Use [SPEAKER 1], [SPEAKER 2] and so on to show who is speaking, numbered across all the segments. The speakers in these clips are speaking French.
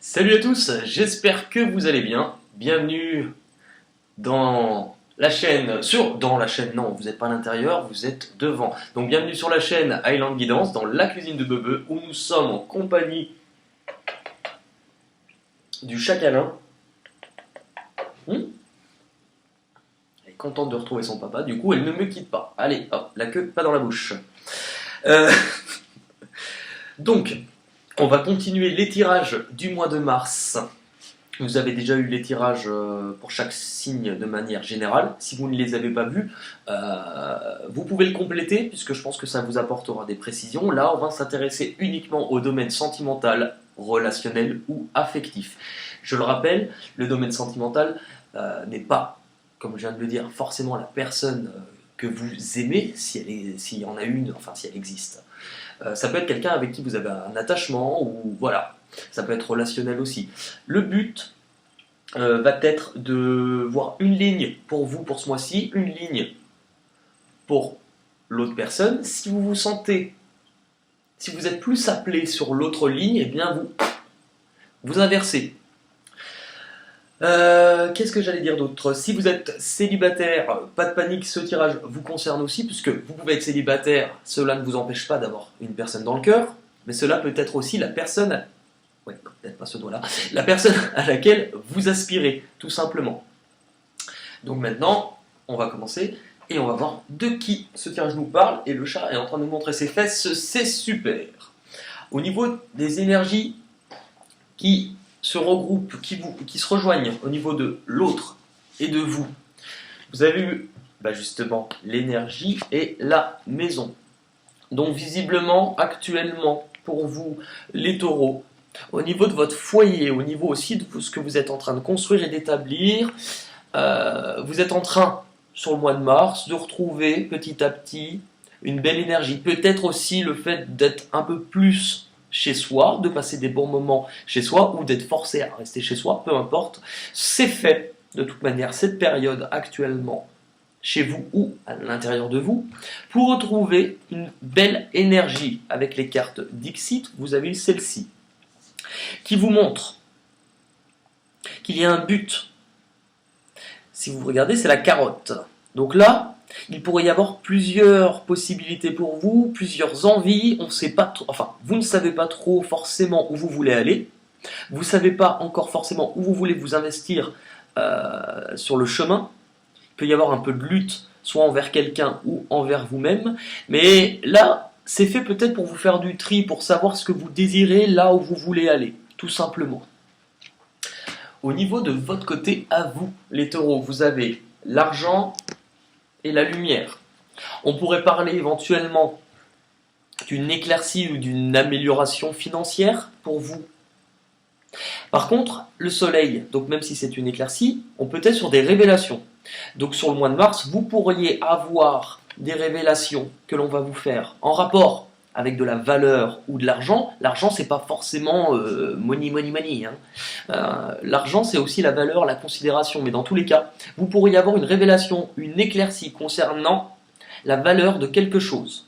[SPEAKER 1] Salut à tous, j'espère que vous allez bien. Bienvenue dans la chaîne, non, vous n'êtes pas à l'intérieur, vous êtes devant. Donc bienvenue sur la chaîne Highland Guidance, dans la cuisine de Bebe, où nous sommes en compagnie du chakalin. Elle est contente de retrouver son papa, du coup elle ne me quitte pas. Allez, hop, la queue pas dans la bouche. Donc, on va continuer les tirages du mois de mars. Vous avez déjà eu les tirages pour chaque signe de manière générale. Si vous ne les avez pas vus, vous pouvez le compléter puisque je pense que ça vous apportera des précisions. Là, on va s'intéresser uniquement au domaine sentimental, relationnel ou affectif. Je le rappelle, le domaine sentimental n'est pas, comme je viens de le dire, forcément la personne que vous aimez, s'il y en a une, enfin si elle existe. Ça peut être quelqu'un avec qui vous avez un attachement, ou voilà, ça peut être relationnel aussi. Le but va être de voir une ligne pour vous pour ce mois-ci, une ligne pour l'autre personne. Si vous vous sentez, si vous êtes plus appelé sur l'autre ligne, eh bien vous inversez. Qu'est-ce que j'allais dire d'autre? Si vous êtes célibataire, pas de panique, ce tirage vous concerne aussi, puisque vous pouvez être célibataire, cela ne vous empêche pas d'avoir une personne dans le cœur, mais cela peut être aussi la personne, ouais, peut-être pas ce doigt-là, la personne à laquelle vous aspirez, tout simplement. Donc maintenant, on va commencer, et on va voir de qui ce tirage nous parle, et le chat est en train de nous montrer ses fesses, c'est super. Au niveau des énergies qui se regroupent, qui se rejoignent au niveau de l'autre et de vous. Vous avez eu justement l'énergie et la maison. Donc visiblement, actuellement, pour vous, les taureaux, au niveau de votre foyer, au niveau aussi de ce que vous êtes en train de construire et d'établir, vous êtes en train, sur le mois de mars, de retrouver petit à petit une belle énergie. Peut-être aussi le fait d'être un peu plus chez soi, de passer des bons moments chez soi ou d'être forcé à rester chez soi, peu importe. C'est fait, de toute manière, cette période actuellement, chez vous ou à l'intérieur de vous, pour retrouver une belle énergie. Avec les cartes Dixit, vous avez eu celle-ci, qui vous montre qu'il y a un but. Si vous regardez, c'est la carotte. Donc là, il pourrait y avoir plusieurs possibilités pour vous, plusieurs envies, on sait pas trop, enfin, vous ne savez pas trop forcément où vous voulez aller, vous ne savez pas encore forcément où vous voulez vous investir sur le chemin, il peut y avoir un peu de lutte, soit envers quelqu'un ou envers vous-même, mais là, c'est fait peut-être pour vous faire du tri, pour savoir ce que vous désirez là où vous voulez aller, tout simplement. Au niveau de votre côté, à vous, les taureaux, vous avez l'argent et la lumière. On pourrait parler éventuellement d'une éclaircie ou d'une amélioration financière pour vous. Par contre, le soleil, donc même si c'est une éclaircie, on peut être sur des révélations. Donc sur le mois de mars, vous pourriez avoir des révélations que l'on va vous faire en rapport avec de la valeur ou de l'argent. L'argent, c'est pas forcément money. L'argent, c'est aussi la valeur, la considération. Mais dans tous les cas, vous pourriez avoir une révélation, une éclaircie concernant la valeur de quelque chose.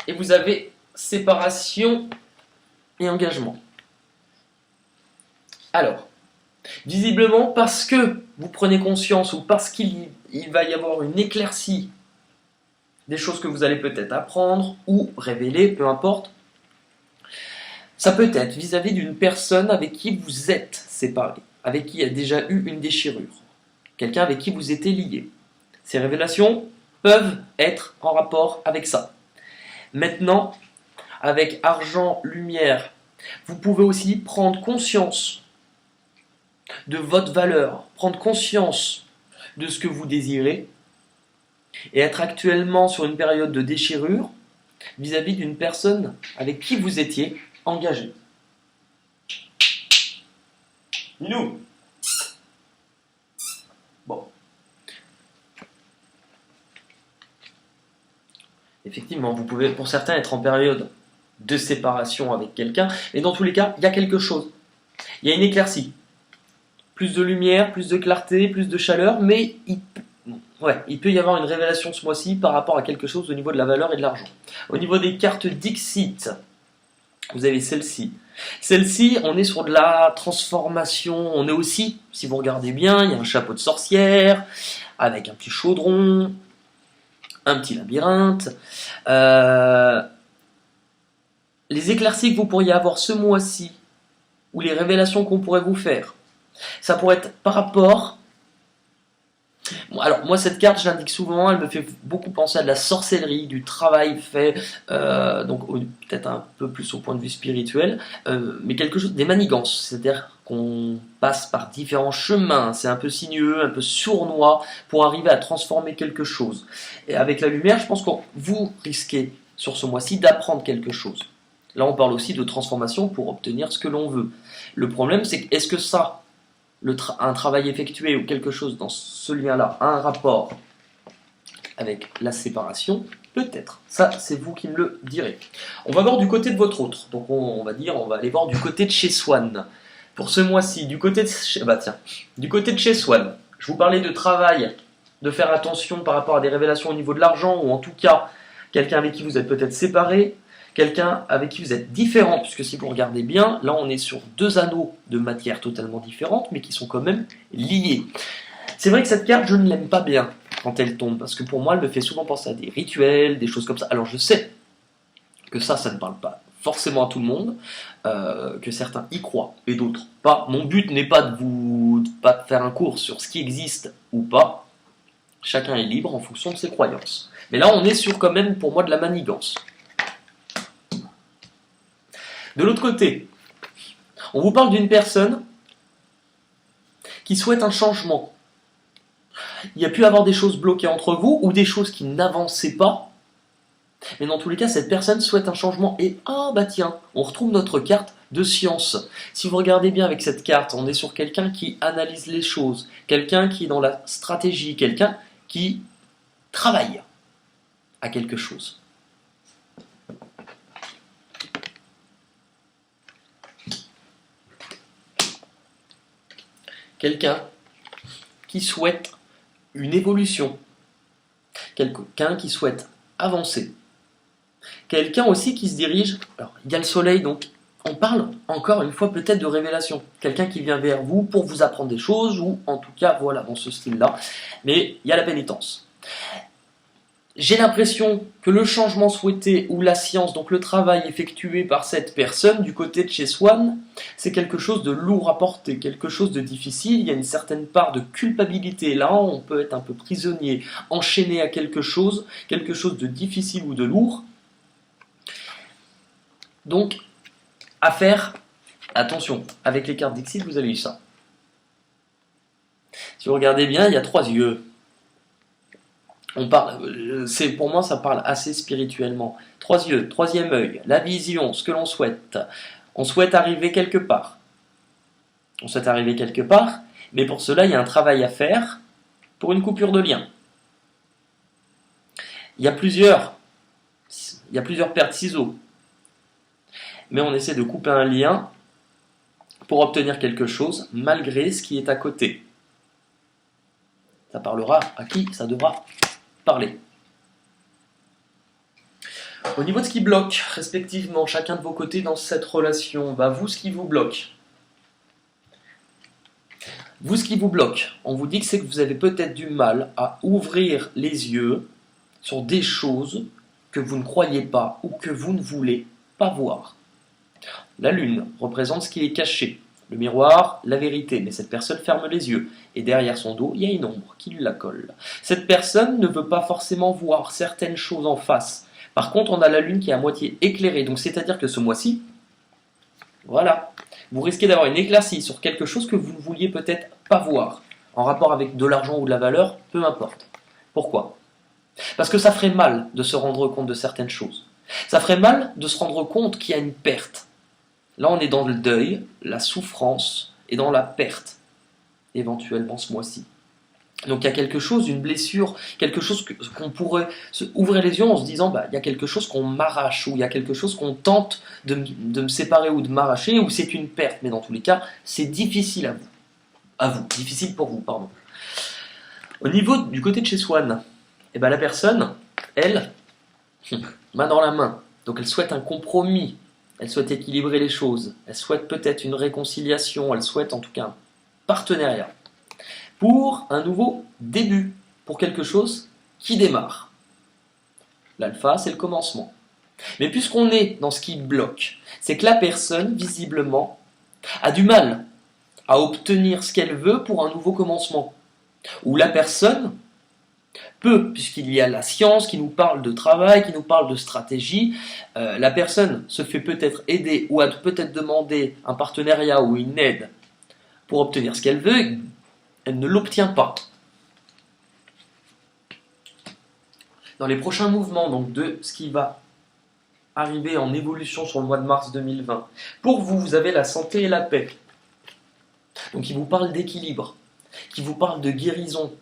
[SPEAKER 1] Et vous avez séparation et engagement. Alors, visiblement, parce que vous prenez conscience ou parce qu'il va y avoir une éclaircie des choses que vous allez peut-être apprendre ou révéler, peu importe. Ça peut être vis-à-vis d'une personne avec qui vous êtes séparé, avec qui il y a déjà eu une déchirure, quelqu'un avec qui vous étiez lié. Ces révélations peuvent être en rapport avec ça. Maintenant, avec argent, lumière, vous pouvez aussi prendre conscience de votre valeur, prendre conscience de ce que vous désirez, et être actuellement sur une période de déchirure vis-à-vis d'une personne avec qui vous étiez engagé. Minou. Bon. Effectivement, vous pouvez pour certains être en période de séparation avec quelqu'un, mais dans tous les cas, il y a quelque chose. Il y a une éclaircie. Plus de lumière, plus de clarté, plus de chaleur, mais il peut y avoir une révélation ce mois-ci par rapport à quelque chose au niveau de la valeur et de l'argent. Au niveau des cartes Dixit, vous avez celle-ci. Celle-ci, on est sur de la transformation. On est aussi, si vous regardez bien, il y a un chapeau de sorcière, avec un petit chaudron, un petit labyrinthe. Les éclaircies que vous pourriez avoir ce mois-ci, ou les révélations qu'on pourrait vous faire, ça pourrait être par rapport... Bon, alors moi cette carte, je l'indique souvent, elle me fait beaucoup penser à de la sorcellerie, du travail fait, donc peut-être un peu plus au point de vue spirituel, mais quelque chose, des manigances, c'est-à-dire qu'on passe par différents chemins, c'est un peu sinueux, un peu sournois, pour arriver à transformer quelque chose. Et avec la lumière, je pense que vous risquez sur ce mois-ci d'apprendre quelque chose. Là on parle aussi de transformation pour obtenir ce que l'on veut. Le problème c'est que est-ce que ça, un travail effectué ou quelque chose dans ce lien-là a un rapport avec la séparation? Peut-être. Ça, c'est vous qui me le direz. On va voir du côté de votre autre. Donc on va aller voir du côté de chez Swan. Pour ce mois-ci, du côté de chez Swan, je vous parlais de travail, de faire attention par rapport à des révélations au niveau de l'argent, ou en tout cas, quelqu'un avec qui vous êtes peut-être séparé, quelqu'un avec qui vous êtes différent, puisque si vous regardez bien, là on est sur deux anneaux de matière totalement différentes, mais qui sont quand même liés. C'est vrai que cette carte, je ne l'aime pas bien quand elle tombe, parce que pour moi, elle me fait souvent penser à des rituels, des choses comme ça. Alors je sais que ça ne parle pas forcément à tout le monde, que certains y croient et d'autres pas. Mon but n'est pas de faire un cours sur ce qui existe ou pas. Chacun est libre en fonction de ses croyances. Mais là, on est sur quand même, pour moi, de la manigance. De l'autre côté, on vous parle d'une personne qui souhaite un changement. Il y a pu avoir des choses bloquées entre vous ou des choses qui n'avançaient pas. Mais dans tous les cas, cette personne souhaite un changement. Et tiens, on retrouve notre carte de science. Si vous regardez bien avec cette carte, on est sur quelqu'un qui analyse les choses, quelqu'un qui est dans la stratégie, quelqu'un qui travaille à quelque chose. Quelqu'un qui souhaite une évolution, quelqu'un qui souhaite avancer, quelqu'un aussi qui se dirige, alors il y a le soleil, donc on parle encore une fois peut-être de révélation, quelqu'un qui vient vers vous pour vous apprendre des choses, ou en tout cas voilà, dans ce style-là, mais il y a la pénitence. J'ai l'impression que le changement souhaité ou la science, donc le travail effectué par cette personne du côté de chez Swan, c'est quelque chose de lourd à porter, quelque chose de difficile, il y a une certaine part de culpabilité. Là, on peut être un peu prisonnier, enchaîné à quelque chose de difficile ou de lourd. Donc, à faire, attention, avec les cartes Dixit, vous avez eu ça. Si vous regardez bien, il y a 3 yeux. Pour moi, ça parle assez spirituellement. 3 yeux, 3e œil, la vision, ce que l'on souhaite. On souhaite arriver quelque part. Mais pour cela, il y a un travail à faire pour une coupure de lien. Il y a plusieurs paires de ciseaux. Mais on essaie de couper un lien pour obtenir quelque chose, malgré ce qui est à côté. Ça parlera à qui ça devra parler. Au niveau de ce qui bloque, respectivement, chacun de vos côtés dans cette relation, vous, ce qui vous bloque. Vous, ce qui vous bloque, on vous dit que c'est que vous avez peut-être du mal à ouvrir les yeux sur des choses que vous ne croyez pas ou que vous ne voulez pas voir. La lune représente ce qui est caché. Le miroir, la vérité, mais cette personne ferme les yeux, et derrière son dos, il y a une ombre qui lui la colle. Cette personne ne veut pas forcément voir certaines choses en face. Par contre, on a la lune qui est à moitié éclairée, donc c'est-à-dire que ce mois-ci, voilà, vous risquez d'avoir une éclaircie sur quelque chose que vous ne vouliez peut-être pas voir, en rapport avec de l'argent ou de la valeur, peu importe. Pourquoi ? Parce que ça ferait mal de se rendre compte de certaines choses. Ça ferait mal de se rendre compte qu'il y a une perte. Là, on est dans le deuil, la souffrance et dans la perte, éventuellement ce mois-ci. Donc il y a quelque chose, une blessure, quelque chose qu'on pourrait ouvrir les yeux en se disant il y a quelque chose qu'on m'arrache, ou il y a quelque chose qu'on tente de me séparer ou de m'arracher, ou c'est une perte. Mais dans tous les cas, c'est difficile difficile pour vous, pardon. Au niveau du côté de chez Swan, la personne, elle, main dans la main, donc elle souhaite un compromis. Elle souhaite équilibrer les choses. Elle souhaite peut-être une réconciliation. Elle souhaite en tout cas un partenariat. Pour un nouveau début. Pour quelque chose qui démarre. L'alpha, c'est le commencement. Mais puisqu'on est dans ce qui bloque, c'est que la personne, visiblement, a du mal à obtenir ce qu'elle veut pour un nouveau commencement. Ou la personne peut, puisqu'il y a la science qui nous parle de travail, qui nous parle de stratégie, la personne se fait peut-être aider ou a peut-être demandé un partenariat ou une aide pour obtenir ce qu'elle veut, elle ne l'obtient pas. Dans les prochains mouvements donc, de ce qui va arriver en évolution sur le mois de mars 2020, pour vous, vous avez la santé et la paix. Donc il vous parle d'équilibre, qui vous parle de guérison,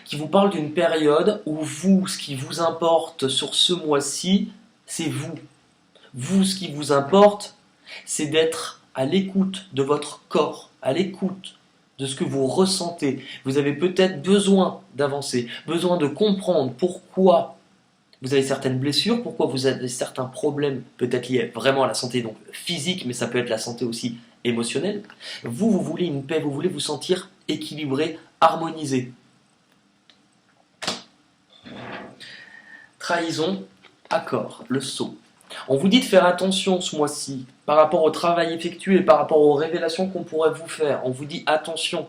[SPEAKER 1] qui vous parle d'une période où vous, ce qui vous importe sur ce mois-ci, c'est vous. Vous, ce qui vous importe, c'est d'être à l'écoute de votre corps, à l'écoute de ce que vous ressentez. Vous avez peut-être besoin d'avancer, besoin de comprendre pourquoi vous avez certaines blessures, pourquoi vous avez certains problèmes, peut-être liés vraiment à la santé donc physique, mais ça peut être la santé aussi émotionnelle. Vous, vous voulez une paix, vous voulez vous sentir équilibré, harmonisé. Trahison, accord, le sceau. On vous dit de faire attention ce mois-ci par rapport au travail effectué, par rapport aux révélations qu'on pourrait vous faire. On vous dit attention.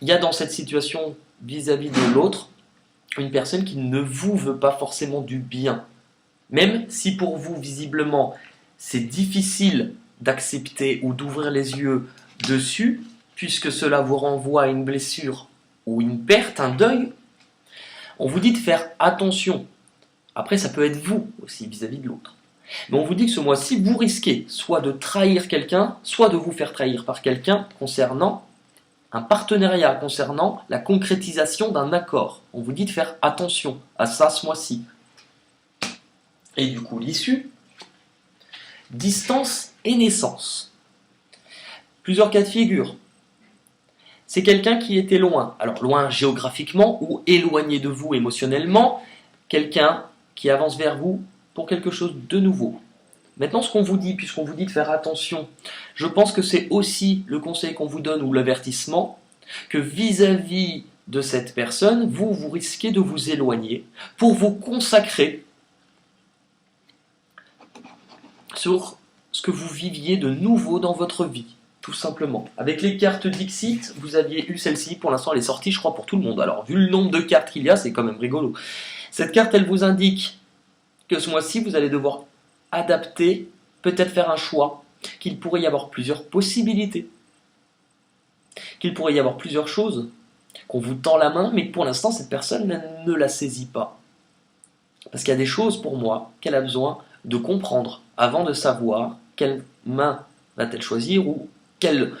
[SPEAKER 1] Il y a dans cette situation vis-à-vis de l'autre une personne qui ne vous veut pas forcément du bien. Même si pour vous, visiblement, c'est difficile d'accepter ou d'ouvrir les yeux dessus, puisque cela vous renvoie à une blessure ou une perte, un deuil, on vous dit de faire attention. Après, ça peut être vous aussi vis-à-vis de l'autre. Mais on vous dit que ce mois-ci, vous risquez soit de trahir quelqu'un, soit de vous faire trahir par quelqu'un concernant un partenariat, concernant la concrétisation d'un accord. On vous dit de faire attention à ça ce mois-ci. Et du coup, l'issue, distance et naissance. Plusieurs cas de figure. C'est quelqu'un qui était loin, alors loin géographiquement ou éloigné de vous émotionnellement, quelqu'un qui avance vers vous pour quelque chose de nouveau. Maintenant, ce qu'on vous dit, puisqu'on vous dit de faire attention, je pense que c'est aussi le conseil qu'on vous donne ou l'avertissement, que vis-à-vis de cette personne, vous risquez de vous éloigner pour vous consacrer sur ce que vous viviez de nouveau dans votre vie, tout simplement. Avec les cartes Dixit, vous aviez eu celle-ci, pour l'instant elle est sortie, je crois, pour tout le monde. Alors, vu le nombre de cartes qu'il y a, c'est quand même rigolo. Cette carte, elle vous indique que ce mois-ci, vous allez devoir adapter, peut-être faire un choix, qu'il pourrait y avoir plusieurs possibilités, qu'il pourrait y avoir plusieurs choses, qu'on vous tend la main, mais que pour l'instant, cette personne ne la saisit pas. Parce qu'il y a des choses, pour moi, qu'elle a besoin de comprendre avant de savoir quelle main va-t-elle choisir ou quelle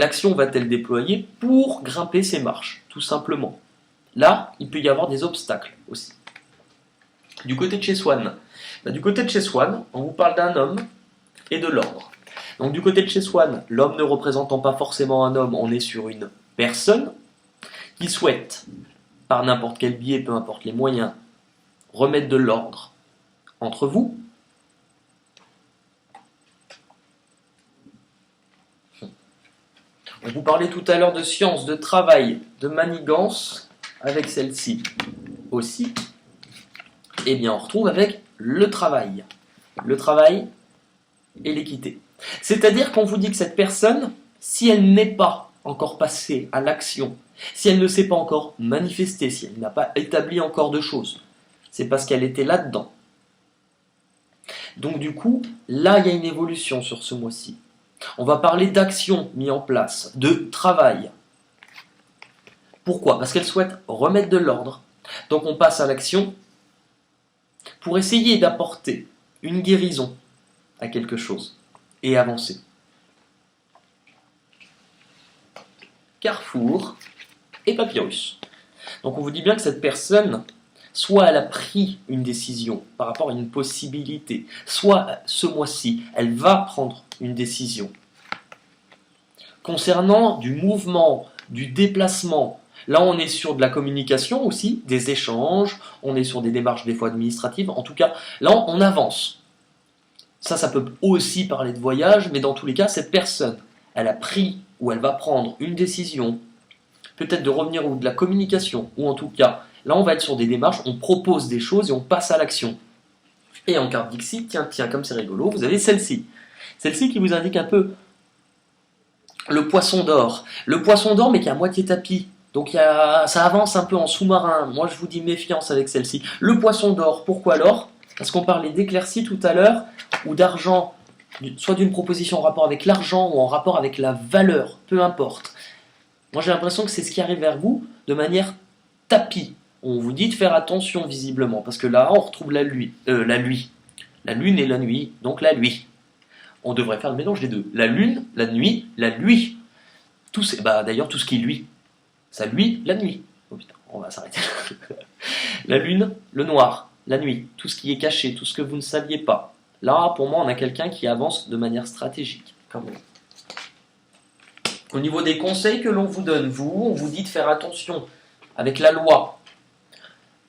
[SPEAKER 1] action va-t-elle déployer pour grimper ses marches, tout simplement. Là, il peut y avoir des obstacles aussi. Du côté de chez Swan, du côté de chez Swan, on vous parle d'un homme et de l'ordre. Donc du côté de chez Swan, l'homme ne représentant pas forcément un homme, on est sur une personne qui souhaite, par n'importe quel biais, peu importe les moyens, remettre de l'ordre entre vous. On vous parlait tout à l'heure de science, de travail, de manigance, avec celle-ci aussi. Eh bien, on retrouve avec le travail. Le travail et l'équité. C'est-à-dire qu'on vous dit que cette personne, si elle n'est pas encore passée à l'action, si elle ne s'est pas encore manifestée, si elle n'a pas établi encore de choses, c'est parce qu'elle était là-dedans. Donc du coup, là, il y a une évolution sur ce mois-ci. On va parler d'actions mises en place, de travail. Pourquoi ? Parce qu'elle souhaite remettre de l'ordre. Donc on passe à l'action pour essayer d'apporter une guérison à quelque chose et avancer. Carrefour et Papyrus. Donc on vous dit bien que cette personne, soit elle a pris une décision par rapport à une possibilité, soit ce mois-ci, elle va prendre une décision. Concernant du mouvement, du déplacement, là on est sur de la communication aussi, des échanges, on est sur des démarches des fois administratives, en tout cas là on avance. Ça peut aussi parler de voyage, mais dans tous les cas, cette personne, elle a pris ou elle va prendre une décision, peut-être de revenir ou de la communication, ou en tout cas, là on va être sur des démarches, on propose des choses et on passe à l'action. Et en carte Dixit, tiens, comme c'est rigolo, vous avez celle-ci. Celle-ci qui vous indique un peu le poisson d'or. Le poisson d'or, mais qui est à moitié tapis. Donc ça avance un peu en sous-marin. Moi, je vous dis méfiance avec celle-ci. Le poisson d'or, pourquoi l'or? Parce qu'on parlait d'éclaircie tout à l'heure, ou d'argent, soit d'une proposition en rapport avec l'argent ou en rapport avec la valeur, peu importe. Moi, j'ai l'impression que c'est ce qui arrive vers vous de manière tapis. On vous dit de faire attention visiblement, parce que là, on retrouve la lune et la nuit, donc la nuit. On devrait faire le mélange des deux. La lune, la nuit, la nuit. D'ailleurs, tout ce qui luit, ça luit la nuit. Oh putain, on va s'arrêter. La lune, le noir, la nuit, tout ce qui est caché, tout ce que vous ne saviez pas. Là, pour moi, on a quelqu'un qui avance de manière stratégique. Quand même. Au niveau des conseils que l'on vous donne, on vous dit de faire attention avec la loi.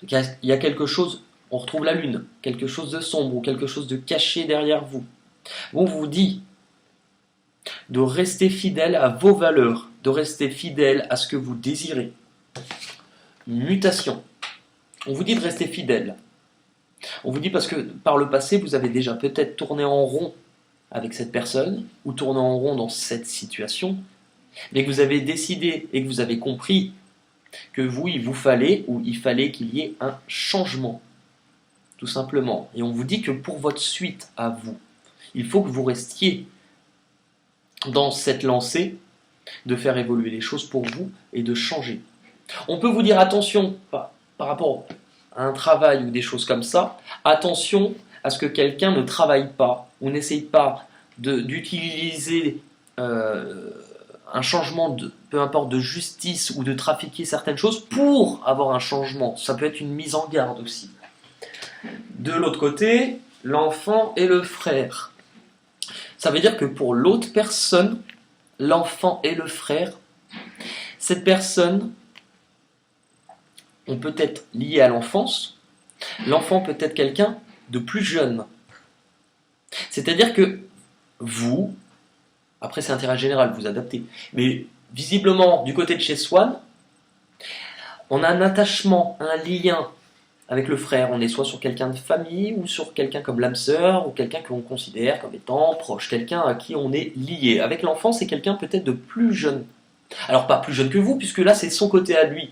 [SPEAKER 1] Il y a quelque chose, on retrouve la lune, quelque chose de sombre ou quelque chose de caché derrière vous. On vous dit de rester fidèle à vos valeurs, de rester fidèle à ce que vous désirez. Mutation. On vous dit de rester fidèle. On vous dit parce que par le passé, vous avez déjà peut-être tourné en rond avec cette personne ou tourné en rond dans cette situation, mais que vous avez décidé et que vous avez compris que il fallait qu'il y ait un changement, tout simplement. Et on vous dit que pour votre suite à vous, il faut que vous restiez dans cette lancée de faire évoluer les choses pour vous et de changer. On peut vous dire attention par rapport à un travail ou des choses comme ça, attention à ce que quelqu'un ne travaille pas ou n'essaye pas d'utiliser un changement peu importe de justice ou de trafiquer certaines choses pour avoir un changement. Ça peut être une mise en garde aussi. De l'autre côté, l'enfant et le frère. Ça veut dire que pour l'autre personne, l'enfant et le frère, cette personne, on peut être lié à l'enfance. L'enfant peut être quelqu'un de plus jeune. C'est-à-dire que vous, après c'est intérêt général, vous adaptez, mais visiblement du côté de chez Swan, on a un attachement, un lien avec le frère. On est soit sur quelqu'un de famille ou sur quelqu'un comme l'âme sœur ou quelqu'un que l'on considère comme étant proche, quelqu'un à qui on est lié. Avec l'enfant, c'est quelqu'un peut-être de plus jeune. Alors pas plus jeune que vous, puisque là c'est son côté à lui.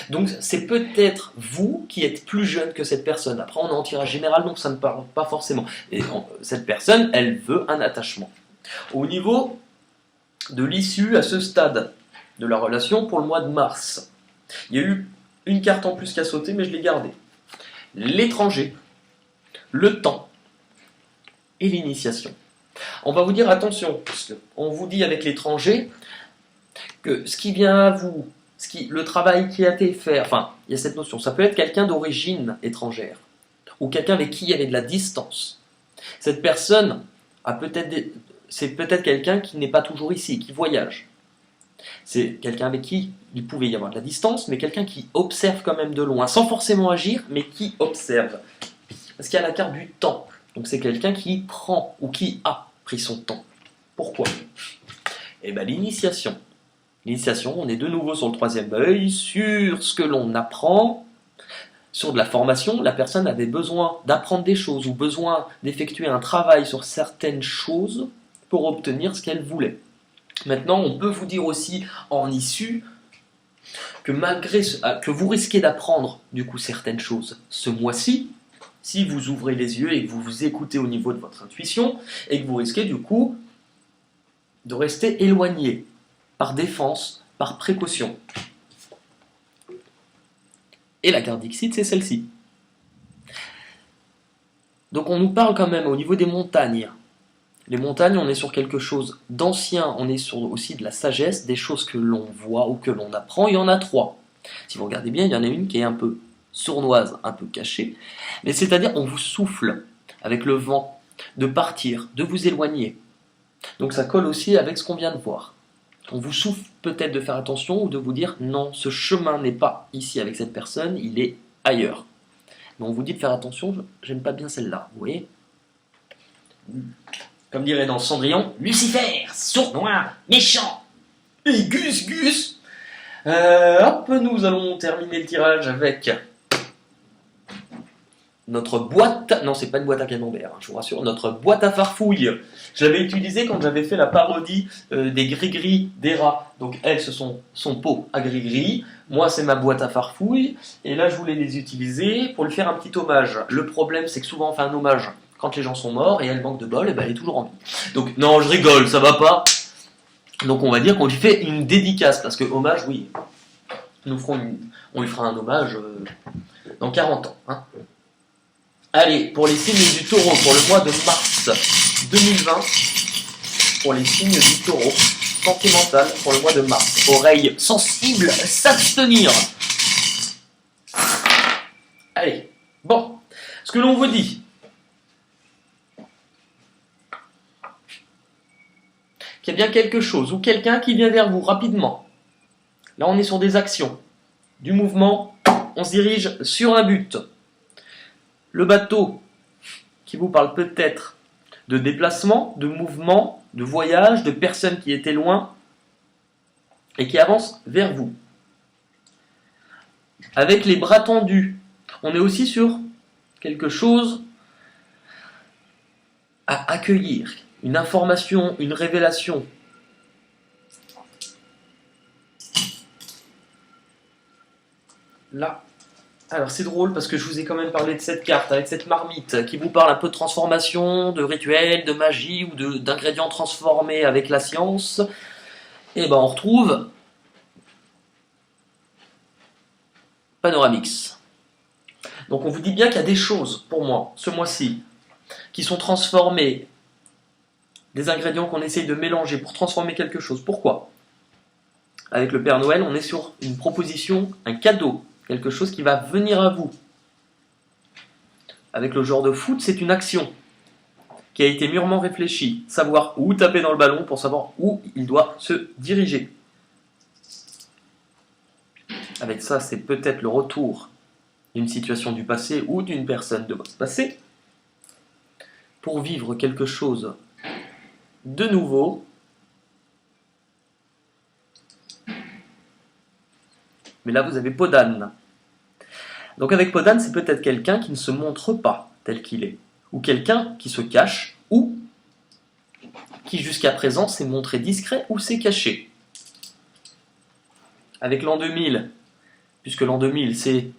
[SPEAKER 1] Donc c'est peut-être vous qui êtes plus jeune que cette personne. Après on est en tirage général, donc ça ne parle pas forcément. Et cette personne, elle veut un attachement. Au niveau de l'issue à ce stade de la relation pour le mois de mars, il y a eu une carte en plus qui a sauté, mais je l'ai gardée. L'étranger, le temps et l'initiation. On va vous dire attention, parce qu'on vous dit avec l'étranger que ce qui vient à vous, le travail qui a été fait, enfin, il y a cette notion, ça peut être quelqu'un d'origine étrangère, ou quelqu'un avec qui il y avait de la distance. Cette personne c'est peut-être quelqu'un qui n'est pas toujours ici, qui voyage. C'est quelqu'un avec qui il pouvait y avoir de la distance, mais quelqu'un qui observe quand même de loin, sans forcément agir, mais qui observe. Parce qu'il y a la carte du temps. Donc c'est quelqu'un qui prend, ou qui a pris son temps. Pourquoi? Eh bien l'initiation. L'initiation, on est de nouveau sur le troisième œil, sur ce que l'on apprend, sur de la formation. La personne avait besoin d'apprendre des choses, ou besoin d'effectuer un travail sur certaines choses pour obtenir ce qu'elle voulait. Maintenant, on peut vous dire aussi en issue que que vous risquez d'apprendre du coup certaines choses ce mois-ci, si vous ouvrez les yeux et que vous vous écoutez au niveau de votre intuition, et que vous risquez du coup de rester éloigné par défense, par précaution. Et la carte Dixit, c'est celle-ci. Donc on nous parle quand même au niveau des montagnes. Les montagnes, on est sur quelque chose d'ancien, on est sur aussi de la sagesse, des choses que l'on voit ou que l'on apprend. Il y en a 3. Si vous regardez bien, il y en a une qui est un peu sournoise, un peu cachée. Mais c'est-à-dire, on vous souffle avec le vent de partir, de vous éloigner. Donc ça colle aussi avec ce qu'on vient de voir. On vous souffle peut-être de faire attention ou de vous dire non, ce chemin n'est pas ici avec cette personne, il est ailleurs. Mais on vous dit de faire attention, j'aime pas bien celle-là, vous voyez ? comme dirait dans Cendrillon, Lucifer, sournois, méchant. Et Gus. Hop, nous allons terminer le tirage avec notre boîte. Non, c'est pas une boîte à camembert, hein, je vous rassure. Notre boîte à farfouille. Je l'avais utilisée quand j'avais fait la parodie des gris-gris des rats. Donc, elle, ce sont son pot à gris-gris. Moi, c'est ma boîte à farfouille. Et là, je voulais les utiliser pour lui faire un petit hommage. Le problème, c'est que souvent, on fait un hommage quand les gens sont morts et elle manque de bol, et ben, elle est toujours en vie. Donc, non, je rigole, ça va pas. Donc, on va dire qu'on lui fait une dédicace. Parce que hommage, oui, on lui fera un hommage dans 40 ans. Hein. Allez, pour les signes du taureau, pour le mois de mars 2020, pour les signes du taureau, sentimental pour le mois de mars. Oreille sensible, s'abstenir. Allez, bon, ce que l'on vous dit, qu'il y a bien quelque chose ou quelqu'un qui vient vers vous rapidement. Là, on est sur des actions, du mouvement, on se dirige sur un but. Le bateau qui vous parle peut-être de déplacement, de mouvement, de voyage, de personnes qui étaient loin et qui avancent vers vous. Avec les bras tendus, on est aussi sur quelque chose à accueillir, une information, une révélation. Là, alors c'est drôle parce que je vous ai quand même parlé de cette carte avec cette marmite qui vous parle un peu de transformation, de rituel, de magie ou d'ingrédients transformés avec la science. Et ben on retrouve Panoramix. Donc on vous dit bien qu'il y a des choses pour moi ce mois-ci qui sont transformées, des ingrédients qu'on essaye de mélanger pour transformer quelque chose. Pourquoi ? Avec le Père Noël, on est sur une proposition, un cadeau. Quelque chose qui va venir à vous. Avec le joueur de foot, c'est une action qui a été mûrement réfléchie. Savoir où taper dans le ballon pour savoir où il doit se diriger. Avec ça, c'est peut-être le retour d'une situation du passé ou d'une personne de votre passé pour vivre quelque chose de nouveau. Mais là, vous avez Podane. Donc avec Podane, c'est peut-être quelqu'un qui ne se montre pas tel qu'il est, ou quelqu'un qui se cache, ou qui jusqu'à présent s'est montré discret ou s'est caché. Avec l'an 2000, puisque l'an 2000 c'est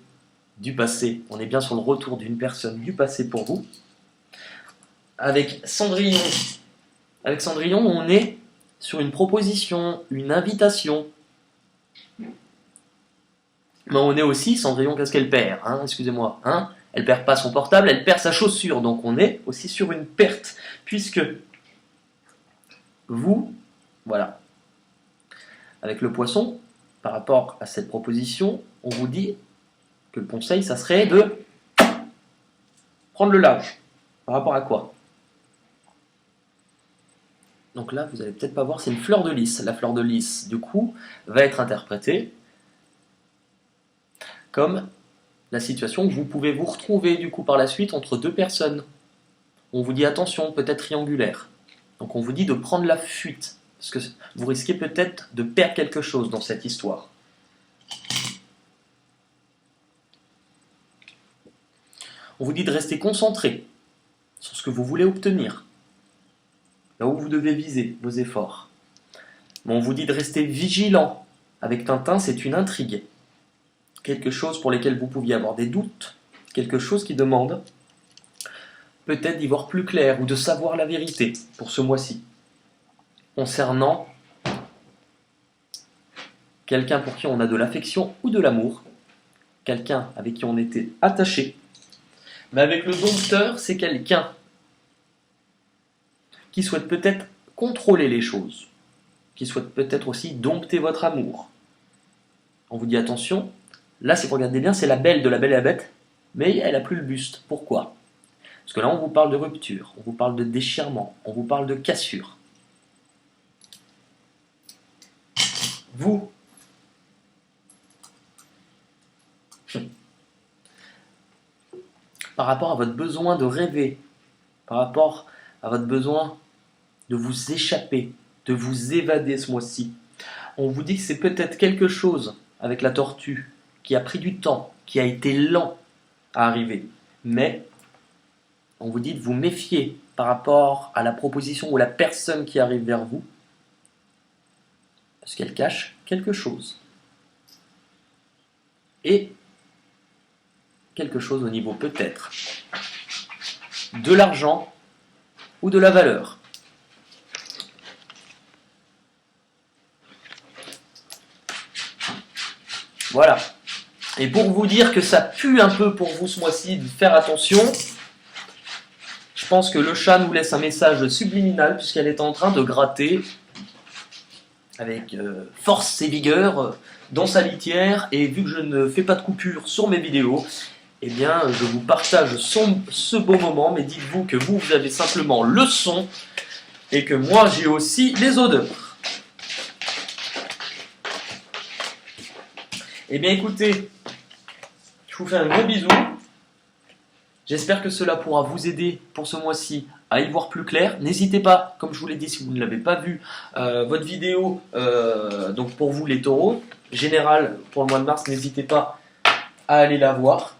[SPEAKER 1] du passé, on est bien sur le retour d'une personne du passé pour vous. Avec Cendrillon, on est sur une proposition, une invitation. Mais on est aussi, Cendrillon, qu'est-ce qu'elle perd, hein, excusez-moi, hein, elle perd pas son portable, elle perd sa chaussure, donc on est aussi sur une perte, puisque vous, voilà, avec le poisson, par rapport à cette proposition, on vous dit que le conseil, ça serait de prendre le large. Par rapport à quoi ? Donc là, vous allez peut-être pas voir, c'est une fleur de lys. La fleur de lys, du coup, va être interprétée comme la situation où vous pouvez vous retrouver du coup par la suite entre deux personnes. On vous dit attention, peut-être triangulaire. Donc on vous dit de prendre la fuite, parce que vous risquez peut-être de perdre quelque chose dans cette histoire. On vous dit de rester concentré sur ce que vous voulez obtenir, là où vous devez viser vos efforts. Mais on vous dit de rester vigilant. Avec Tintin, c'est une intrigue. Quelque chose pour lequel vous pouviez avoir des doutes, quelque chose qui demande peut-être d'y voir plus clair ou de savoir la vérité pour ce mois-ci. Concernant quelqu'un pour qui on a de l'affection ou de l'amour, quelqu'un avec qui on était attaché, mais avec le dompteur, c'est quelqu'un qui souhaite peut-être contrôler les choses, qui souhaite peut-être aussi dompter votre amour. On vous dit attention. Là, si vous regardez bien, c'est la belle de La Belle et la Bête, mais elle n'a plus le buste. Pourquoi ? Parce que là, on vous parle de rupture, on vous parle de déchirement, on vous parle de cassure. Vous, par rapport à votre besoin de rêver, par rapport à votre besoin de vous échapper, de vous évader ce mois-ci. On vous dit que c'est peut-être quelque chose avec la tortue qui a pris du temps, qui a été lent à arriver. Mais on vous dit de vous méfier par rapport à la proposition ou la personne qui arrive vers vous, parce qu'elle cache quelque chose. Et quelque chose au niveau peut-être de l'argent ou de la valeur. Voilà. Et pour vous dire que ça pue un peu pour vous ce mois-ci, de faire attention, je pense que le chat nous laisse un message subliminal puisqu'elle est en train de gratter avec force et vigueur dans sa litière. Et vu que je ne fais pas de coupure sur mes vidéos, eh bien je vous partage ce beau moment. Mais dites-vous que vous avez simplement le son et que moi j'ai aussi les odeurs. Eh bien écoutez, je vous fais un gros bisou. J'espère que cela pourra vous aider pour ce mois-ci à y voir plus clair. N'hésitez pas, comme je vous l'ai dit, si vous ne l'avez pas vu, votre vidéo, donc pour vous les taureaux, générale pour le mois de mars, n'hésitez pas à aller la voir.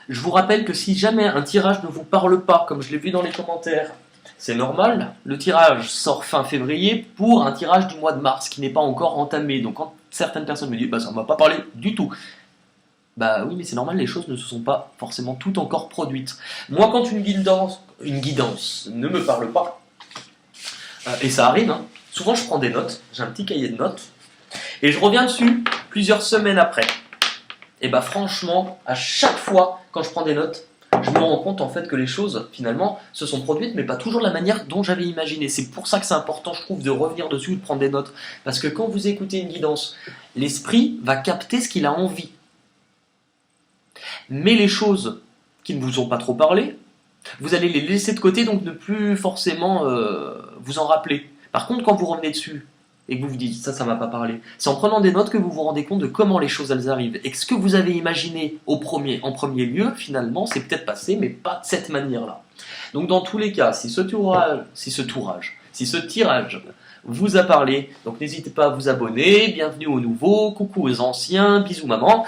[SPEAKER 1] Je vous rappelle que si jamais un tirage ne vous parle pas, comme je l'ai vu dans les commentaires, c'est normal. Le tirage sort fin février pour un tirage du mois de mars qui n'est pas encore entamé. Donc quand certaines personnes me disent bah, ça ne m'a pas parlé du tout. Bah oui, mais c'est normal, les choses ne se sont pas forcément toutes encore produites. Moi, quand une guidance ne me parle pas, et ça arrive, hein, souvent je prends des notes, j'ai un petit cahier de notes, et je reviens dessus plusieurs semaines après. Et bah franchement, à chaque fois, quand je prends des notes, je me rends compte en fait que les choses, finalement, se sont produites, mais pas toujours de la manière dont j'avais imaginé. C'est pour ça que c'est important, je trouve, de revenir dessus et de prendre des notes. Parce que quand vous écoutez une guidance, l'esprit va capter ce qu'il a envie. Mais les choses qui ne vous ont pas trop parlé, vous allez les laisser de côté, donc ne plus forcément vous en rappeler. Par contre, quand vous revenez dessus et que vous vous dites ça m'a pas parlé, c'est en prenant des notes que vous vous rendez compte de comment les choses elles arrivent. Et que ce que vous avez imaginé en premier lieu, finalement, c'est peut-être passé, mais pas de cette manière-là. Donc dans tous les cas, si ce tirage vous a parlé, donc n'hésitez pas à vous abonner, bienvenue aux nouveaux, coucou aux anciens, bisous maman.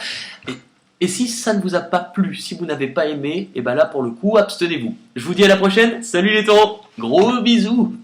[SPEAKER 1] Et si ça ne vous a pas plu, si vous n'avez pas aimé, et ben là pour le coup, abstenez-vous. Je vous dis à la prochaine, salut les taureaux, gros bisous.